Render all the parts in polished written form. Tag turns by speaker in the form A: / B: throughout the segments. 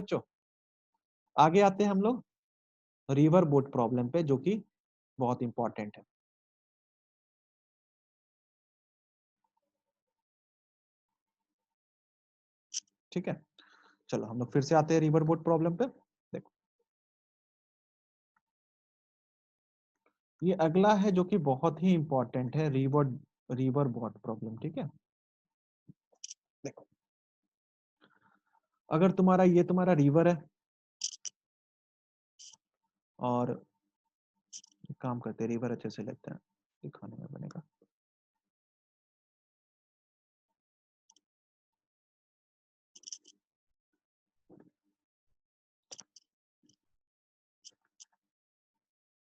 A: बच्चों आगे आते हैं हम लोग रिवर बोट प्रॉब्लम पे, जो कि बहुत इंपॉर्टेंट है। ठीक है, चलो हम लोग फिर से आते हैं रिवर बोट प्रॉब्लम पे। देखो ये अगला है जो कि बहुत ही इंपॉर्टेंट है, रिवर बोट प्रॉब्लम। ठीक है, देखो अगर तुम्हारा रिवर है और एक काम करते हैं, रिवर अच्छे से लेते हैं, दिखाने में बनेगा।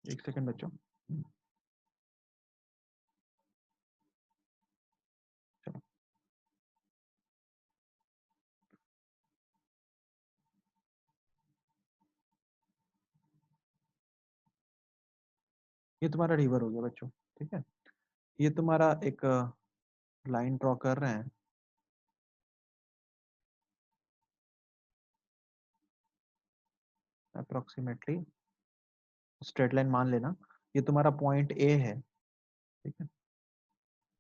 A: एक सेकंड बच्चों, चलो ये तुम्हारा रिवर हो गया बच्चों। ठीक है, ये तुम्हारा एक लाइन ड्रॉ कर रहे हैं, अप्रोक्सीमेटली स्ट्रेट लाइन मान लेना। ये तुम्हारा पॉइंट ए है, ठीक है,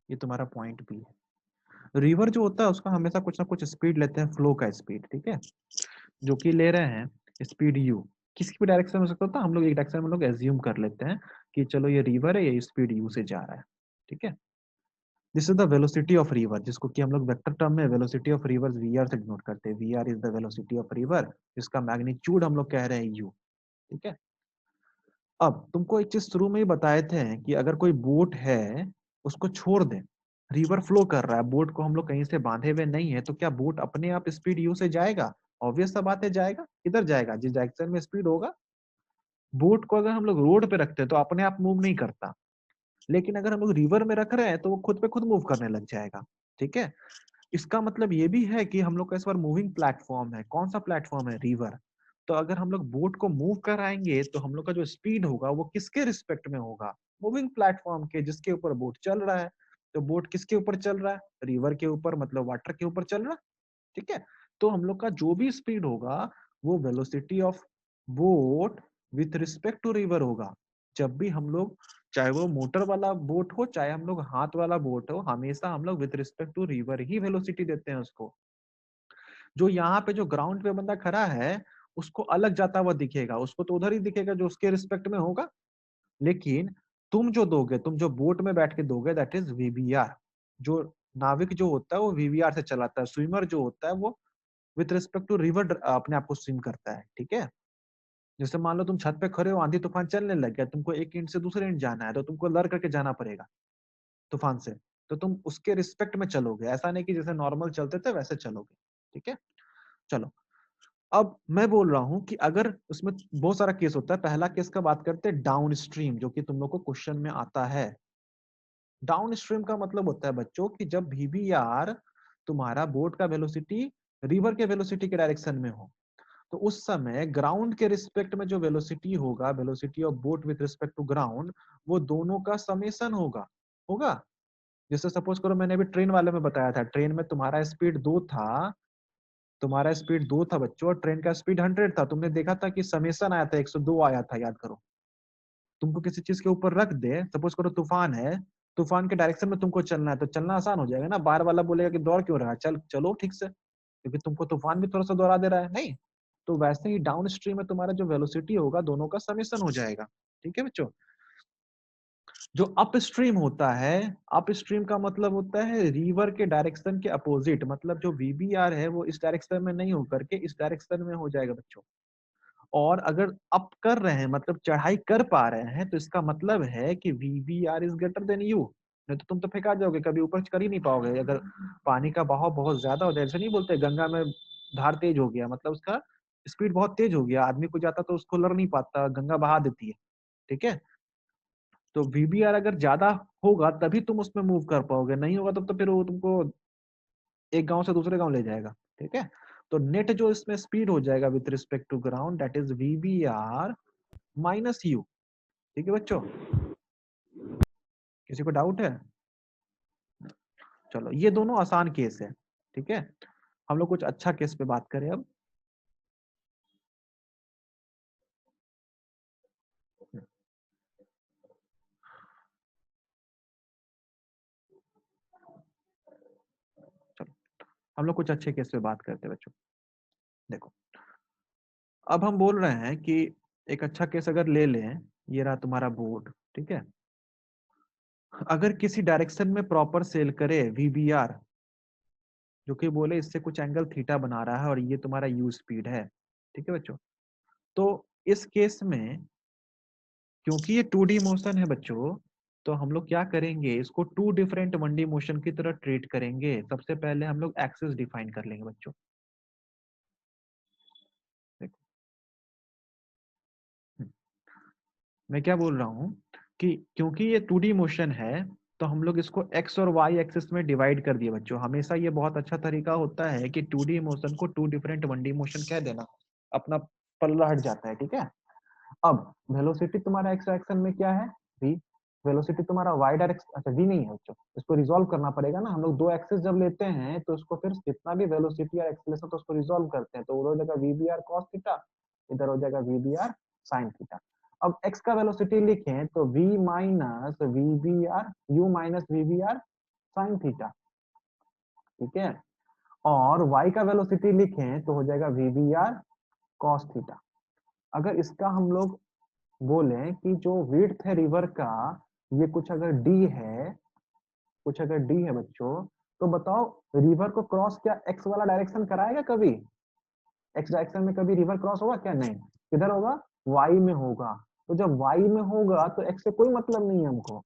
A: ये तुम्हारा पॉइंट बी है। रिवर जो होता है उसका हमेशा कुछ ना कुछ स्पीड लेते हैं, फ्लो का स्पीड। ठीक है, जो कि ले रहे हैं स्पीड यू। किसी भी डायरेक्शन में हो सकता होता है, हम लोग एक डायरेक्शन में हम लोग एज्यूम कर लेते हैं कि चलो ये रिवर है, ये स्पीड यू से जा रहा है। ठीक है, this is the velocity of river, जिसको कि हम लोग वेक्टर टर्म में velocity of river V R से डिनोट करते हैं। V R is the velocity of river, जिसका मैग्नीट्यूड हम लोग कह रहे हैं यू। ठीक है, अब तुमको एक चीज शुरू में ही बताए थे कि अगर कोई बोट है उसको छोड़ दें, रिवर फ्लो कर रहा है, बोट को हम लोग कहीं से बांधे हुए नहीं है, तो क्या बोट अपने आप स्पीड यू से जाएगा? ऑब्वियस सा बात है, जाएगा। किधर जाएगा? जिस डायरेक्शन में स्पीड होगा। बोट को अगर हम लोग रोड पे रखते हैं तो अपने आप मूव नहीं करता, लेकिन अगर हम लोग रिवर में रख रहे हैं तो वो खुद पे खुद मूव करने लग जाएगा। ठीक है, इसका मतलब ये भी है कि हम लोग का इस बार मूविंग प्लेटफॉर्म है। कौन सा प्लेटफॉर्म है? रिवर। तो अगर हम लोग बोट को मूव कराएंगे तो हम लोग का जो स्पीड होगा वो किसके रिस्पेक्ट में होगा? मूविंग प्लेटफॉर्म के, जिसके ऊपर बोट चल रहा है। तो बोट किसके ऊपर चल रहा है? रिवर के ऊपर, मतलब वाटर के ऊपर चल रहा है। ठीक है, तो हम लोग का जो भी स्पीड होगा वो velocity of boat with respect to river होगा। जब भी हम लोग, चाहे वो मोटर वाला बोट हो चाहे हम लोग हाथ वाला बोट हो, हमेशा हम लोग विथ रिस्पेक्ट टू रिवर ही वेलोसिटी देते हैं उसको। जो यहाँ पे जो ग्राउंड पे बंदा खड़ा है उसको अलग जाता हुआ दिखेगा, उसको तो उधर ही दिखेगा जो उसके रिस्पेक्ट में होगा। लेकिन तुम जो दोगे, तुम जो बोट में बैठ के दोगे, दैट इज वीबीआर। जो नाविक जो होता है वो वीबीआर से चलाता है। स्विमर जो होता है वो विथ रिस्पेक्ट टू रिवर अपने आप को स्विम करता है। ठीक है, जैसे मान लो तुम छत पे खड़े हो, आंधी तूफान चलने लग गया, तुमको एक इंड से दूसरे इंड जाना है, तो तुमको लड़ करके जाना पड़ेगा तूफान से। तो तुम उसके रिस्पेक्ट में चलोगे, ऐसा नहीं कि जैसे नॉर्मल चलते थे वैसे चलोगे। ठीक है, चलो अब मैं बोल रहा हूं कि अगर उसमें बहुत सारा केस होता है। पहला केस का बात करते हैं, डाउन स्ट्रीम, जो कि तुम लोग को क्वेश्चन में आता है। डाउन स्ट्रीम का मतलब होता है बच्चों कि जब वीबीआर तुम्हारा बोट का वेलोसिटी रिवर के वेलोसिटी के डायरेक्शन में हो, तो उस समय ग्राउंड के रिस्पेक्ट में जो वेलोसिटी होगा, velocity of boat with respect to ground, वो दोनों का समेशन होगा। होगा, जैसे सपोज करो मैंने अभी ट्रेन वाले में बताया था, ट्रेन में तुम्हारा स्पीड 2 था, तुम्हारा स्पीड 2 था बच्चों, और ट्रेन का स्पीड 100 था। तुमने देखा था कि समेशन आया था, 102 आया था, याद करो। तुमको किसी चीज के ऊपर रख दे, सपोज करो तूफान है, तूफान के डायरेक्शन में तुमको चलना है, तो चलना आसान हो जाएगा ना। बार वाला बोलेगा कि दौड़ क्यों रहा है, चल चलो ठीक से, क्योंकि तुमको तूफान भी थोड़ा सा दौड़ा दे रहा है, नहीं? तो वैसे ही डाउन स्ट्रीम में तुम्हारा जो वेलोसिटी होगा दोनों का समेशन हो जाएगा। ठीक है बच्चों, जो अप स्ट्रीम होता है, अप स्ट्रीम का मतलब होता है रिवर के डायरेक्शन के अपोजिट, मतलब जो वीबीआर है वो इस डायरेक्शन में नहीं होकर के इस डायरेक्शन में हो जाएगा बच्चों। और अगर अप कर रहे हैं, मतलब चढ़ाई कर पा रहे हैं, तो इसका मतलब है कि VBR is greater then you. नहीं तो तुम तो फेंका जाओगे, कभी ऊपर कर ही नहीं पाओगे। अगर पानी का बहाव बहुत ज्यादा हो जाए, ऐसे नहीं बोलते गंगा में धार तेज हो गया, मतलब उसका स्पीड बहुत तेज हो गया, आदमी को जाता तो उसको लड़ नहीं पाता, गंगा बहा देती है। ठीक है, तो वीबीआर अगर ज्यादा होगा तभी तुम उसमें मूव कर पाओगे, नहीं होगा तब तो फिर वो तुमको एक गांव से दूसरे गांव ले जाएगा। ठीक है, तो नेट जो इसमें स्पीड हो जाएगा with respect to ground, that is VBR minus U. ठीक है बच्चों, किसी को डाउट है? चलो ये दोनों आसान केस है। ठीक है, हम लोग कुछ अच्छा केस पे बात करें अब। हम लोग कुछ अच्छे केस पे बात करते हैं बच्चों। देखो, अब हम बोल रहे हैं कि एक अच्छा केस अगर ले लें, ये रहा तुम्हारा बोर्ड, ठीक है। अगर किसी डायरेक्शन में प्रॉपर सेल करे वीबीआर, जो कि बोले इससे कुछ एंगल थीटा बना रहा है और ये तुम्हारा यू स्पीड है, ठीक है बच्चों। तो इस केस में क्योंकि ये 2D मोशन है बच्चों, तो हम लोग क्या करेंगे, इसको टू डिफरेंट 1D मोशन की तरह ट्रीट करेंगे। सबसे पहले हम लोग एक्सिस डिफाइन कर लेंगे बच्चों। देखो, मैं क्या बोल रहा हूँ कि क्योंकि ये 2D मोशन है, तो हम लोग इसको x और y एक्सिस में डिवाइड कर दिए बच्चों। हमेशा ये बहुत अच्छा तरीका होता है कि 2D मोशन को टू डिफरेंट 1D मोशन कह देना, अपना पल्ला हट जाता है, ठीक है। अब वेलोसिटी तुम्हारा एक्स डायरेक्शन में क्या है, v। वेलोसिटी तुम्हारा y डायरेक्शन, अच्छा v नहीं है बच्चों, इसको रिजॉल्व करना पड़ेगा ना। हम लोग दो एक्सिस जब लेते हैं तो उसको फिर जितना भी वेलोसिटी और एक्सेलरेशन तो उसको रिजॉल्व करते हैं, तो उधर हो जाएगा वीबीआर कॉस थीटा, इधर हो जाएगा वीबीआर साइन थीटा। अब x का वेलोसिटी लिखें तो v minus VBR u minus VBR sign theta, ठीक है। और y का वेलोसिटी लिखें तो हो जाएगा वीबीआर कॉस थीटा। अगर इसका हम लोग बोले कि जो विड्थ है रिवर का, ये कुछ अगर डी है, कुछ अगर डी है बच्चों, तो बताओ रिवर को क्रॉस क्या एक्स वाला डायरेक्शन कराएगा कभी? एक्स डायरेक्शन में कभी रिवर क्रॉस होगा क्या? नहीं। किधर होगा? वाई में होगा। तो जब वाई में होगा तो एक्स से कोई मतलब नहीं है हमको।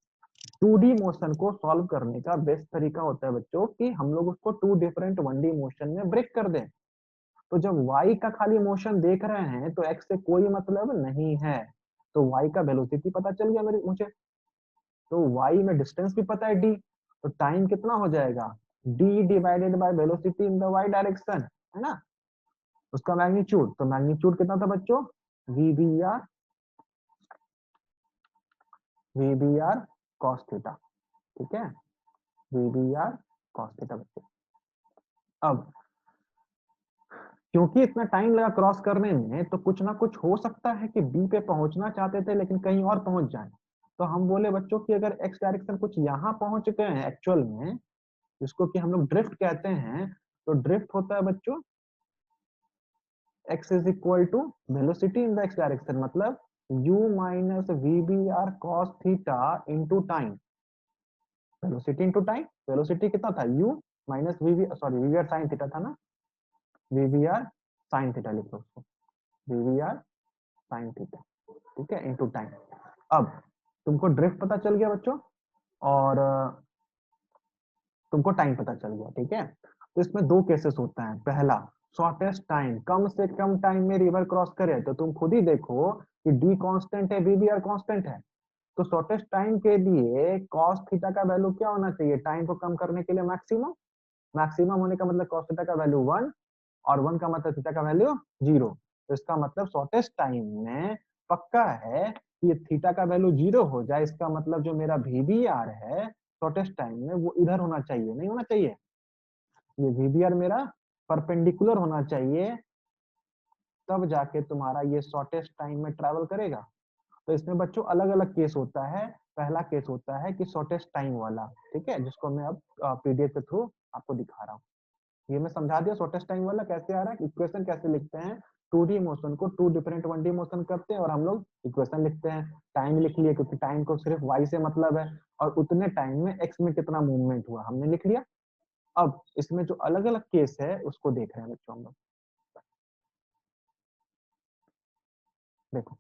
A: 2D मोशन को सॉल्व करने का बेस्ट तरीका होता है बच्चों कि हम लोग उसको टू डिफरेंट 1D मोशन में ब्रेक कर दें। तो जब y का खाली मोशन देख रहे हैं तो x से कोई मतलब नहीं है, तो y का वेलोसिटी पता चल गया मेरे मुझे, तो y में डिस्टेंस भी पता है d, तो टाइम कितना हो जाएगा, d divided by velocity in the y direction, है ना। उसका मैग्नीट्यूड, तो मैग्नीट्यूड कितना था बच्चों, vbr vbr cos थीटा, ठीक है, vbr cos थीटा बच्चों। अब क्योंकि इतना टाइम लगा क्रॉस करने में, तो कुछ ना कुछ हो सकता है कि बी पे पहुंचना चाहते थे लेकिन कहीं और पहुंच जाए। तो हम बोले बच्चों कि अगर एक्स डायरेक्शन कुछ यहाँ पहुंच गए हैं एक्चुअल में, जिसको कि हम लोग ड्रिफ्ट कहते हैं, तो ड्रिफ्ट होता है बच्चों x is equal to velocity in the X direction, मतलब u minus V B R cos theta into time, velocity into time. Velocity कितना था, u minus V B, sorry V B R sine theta था ना, V B R sine theta लिखो उसको, V B R sine theta, ठीक है, into time. अब तुमको ड्रिफ्ट पता चल गया बच्चों, और तुमको टाइम पता चल गया, ठीक है। तो इसमें दो केसेस होता है। पहला, शॉर्टेस्ट टाइम, कम से कम टाइम में रिवर क्रॉस करे, तो तुम खुद ही देखो कि डी कांस्टेंट है, वीबीआर कांस्टेंट है, तो शॉर्टेस्ट टाइम के लिए कॉस थीटा का वैल्यू क्या होना चाहिए, टाइम को कम करने के लिए मैक्सिमम, मैक्सिमम होने का मतलब कॉस थीटा का वैल्यू 1, और 1 का मतलब थीटा का वैल्यू 0। तो इसका मतलब शॉर्टेस्ट टाइम में पक्का है कि ये थीटा का वैल्यू 0 हो जाए, इसका मतलब जो मेरा वीबीआर है शॉर्टेस्ट टाइम में वो इधर होना चाहिए, नहीं होना चाहिए, ये वीबीआर मेरा परपेंडिकुलर होना चाहिए, तब जाके तुम्हारा ये शॉर्टेस्ट टाइम में ट्रैवल करेगा। तो इसमें बच्चों अलग अलग केस होता है। पहला केस होता है कि शॉर्टेस्ट टाइम वाला, ठीक है, जिसको मैं अब पीडीएफ के थ्रू आपको दिखा रहा हूँ। ये मैं समझा दिया शॉर्टेस्ट टाइम वाला कैसे आ रहा है, इक्वेशन कैसे लिखते हैं, 2D मोशन को टू डिफरेंट 1D मोशन करते हैं और हम लोग इक्वेशन लिखते हैं। टाइम लिख लिए क्योंकि टाइम को सिर्फ y से मतलब है, और उतने टाइम में x में कितना मूवमेंट हुआ हमने लिख लिया। अब इसमें जो अलग अलग केस है उसको देख रहे हैं बच्चों हम लोग। देखो,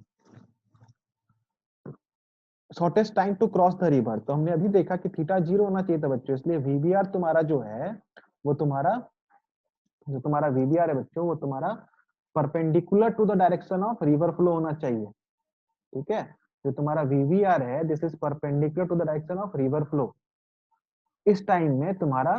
A: shortest time to cross the river, तो हमने अभी देखा कि थीटा 0 होना चाहिए था बच्चों, इसलिए वीबीआर तुम्हारा जो है, वो तुम्हारा जो तुम्हारा वीबीआर है बच्चों, वो तुम्हारा perpendicular to the direction of river flow होना चाहिए, ठीक है। जो तुम्हारा वीवीआर है, this is perpendicular to the direction of river flow. इस टाइम में तुम्हारा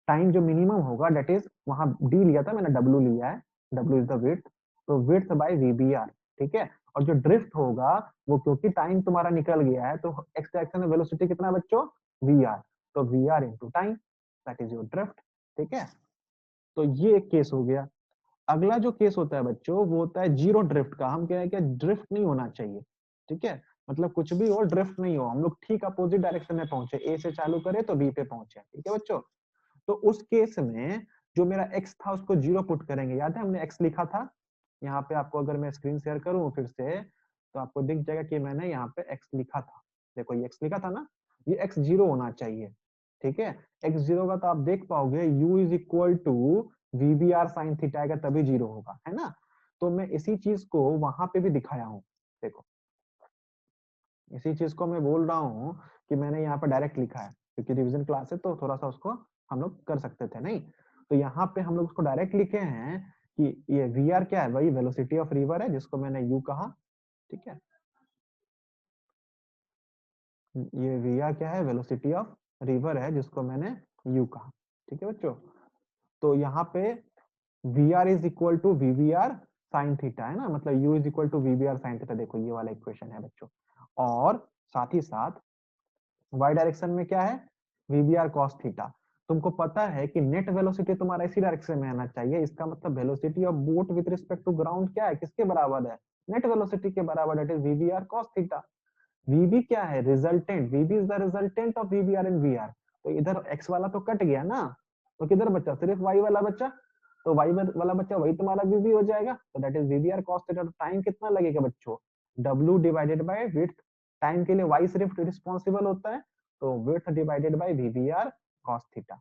A: टाइम जो मिनिमम होगा, डेट इज, वहां डी लिया था मैंने, डब्ल्यू लिया है, डब्ल्यू इज द विड्थ, तो विड्थ बाय वीबीआर, ठीक है। और जो ड्रिफ्ट होगा वो, क्योंकि टाइम तुम्हारा निकल गया है, तो एक्स डायरेक्शन में वेलोसिटी कितना बच्चों, वी आर, तो V R into time, that is your drift, ठीक है। तो ये एक केस हो गया। अगला जो केस होता है बच्चों, वो होता है जीरो ड्रिफ्ट का। हम कह रहे हैं कि ड्रिफ्ट नहीं होना चाहिए, ठीक है, मतलब कुछ भी हो ड्रिफ्ट नहीं हो, हम लोग ठीक अपोजिट डायरेक्शन में पहुंचे, ए से चालू करें तो बी पे पहुंचे, ठीक है बच्चों। तो उस केस में जो मेरा x था उसको 0 पुट करेंगे, याद है हमने x लिखा था, यहाँ पे आपको अगर मैं स्क्रीन शेयर करूं फिर से तो आपको दिख जाएगा कि मैंने यहाँ पे x लिखा था, देखो ये x लिखा था ना, ये x 0 होना चाहिए, ठीक है। x 0 का तो आप देख पाओगे u is equal to VBR sin theta आएगा तभी 0 होगा, है ना। तो मैं इसी चीज को वहां पे भी दिखाया हूँ, देखो इसी चीज को मैं बोल रहा हूँ कि मैंने यहाँ पे डायरेक्ट लिखा है, क्योंकि रिवीजन क्लास है तो थोड़ा सा उसको हम लोग कर सकते थे नहीं, तो यहाँ पे हम लोग उसको डायरेक्ट लिखे हैं कि ये VR क्या है, वही वेलोसिटी ऑफ रिवर है जिसको मैंने U कहा, ठीक है। ये VR क्या है, वेलोसिटी ऑफ रिवर है जिसको मैंने U कहा, ठीक है बच्चों। तो यहाँ पे VR is equal to VBR sine theta है ना, मतलब U is equal to VBR sine theta, देखो ये वाला इक्वेशन है बच्चों। और साथ ही साथ y डायरेक्शन में क्या है, VBR cos थीटा। तुमको पता है कि नेट वेलोसिटी तुम्हारा इसी डायरेक्शन में आना चाहिए, इसका मतलब velocity of boat with respect to ground क्या है, किसके बराबर है, नेट वेलोसिटी के बराबर, that is VBR cos theta. VB क्या है, resultant, VB is the resultant of VBR and VR। तो इधर x वाला तो कट गया ना, तो किधर बचा, सिर्फ y वाला बचा, तो y वाला बच्चा वही तुम्हारा VB हो जाएगा, तो that is VBR cos theta. Time कितना लगेगा बच्चों, W divided by width, time के लिए y सिर्फ रिस्पॉन्सिबल होता है, तो width divided by VBR cos theta,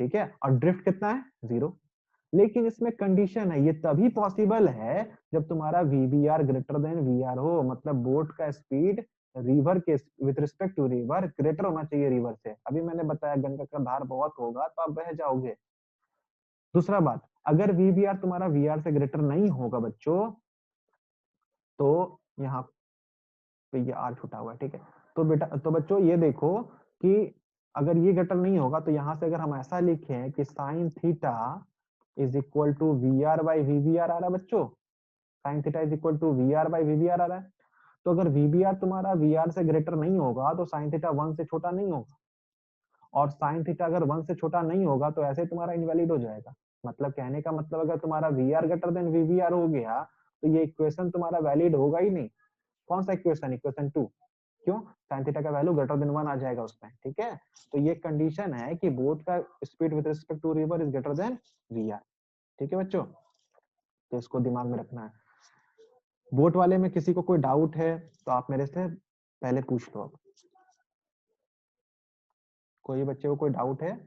A: ठीक है। और ड्रिफ्ट कितना है, 0। लेकिन इसमें कंडीशन है, ये तभी पॉसिबल है जब तुम्हारा VBR ग्रेटर देन VR हो, मतलब बोट का स्पीड रिवर के with respect to river greater होना चाहिए रिवर से। अभी मैंने बताया गंगा का धार बहुत होगा तो आप बह जाओगे। दूसरा बात, अगर VBR तुम्हारा VR से ग्रेटर नहीं होगा बच्चों, तो यहाँ पे ये R छुटा हुआ है, ठीक है। तो बेटा, तो बच्चों ये देखो कि अगर ये ग्रेटर नहीं होगा तो यहाँ से अगर हम ऐसा लिखें कि sine theta is equal to VR by VBR आ रहा है बच्चों, sine theta is equal to VR by VBR आ रहा है। तो अगर VBR तुम्हारा VR से ग्रेटर नहीं होगा तो साइन थीटा 1 से छोटा नहीं होगा, और साइन थीटा अगर 1 से छोटा नहीं होगा तो ऐसे तुम्हारा इनवैलिड हो जाएगा। मतलब कहने का मतलब अगर तुम्हारा VR ग्रेटर देन VBR हो गया तो ये इक्वेशन तुम्हारा वैलिड होगा ही नहीं। कौन सा इक्वेशन, इक्वेशन 2, क्यों, साइन थीटा का वैल्यू ग्रेटर देन 1 आ जाएगा उसमें, ठीक है। तो ये कंडीशन है कि बोट का speed with respect to river is greater than VR, ठीक है बच्चों, तो इसको दिमाग में रखना है। बोट वाले में किसी को कोई डाउट है तो आप मेरे से पहले पूछ लो, अब कोई बच्चे को कोई डाउट है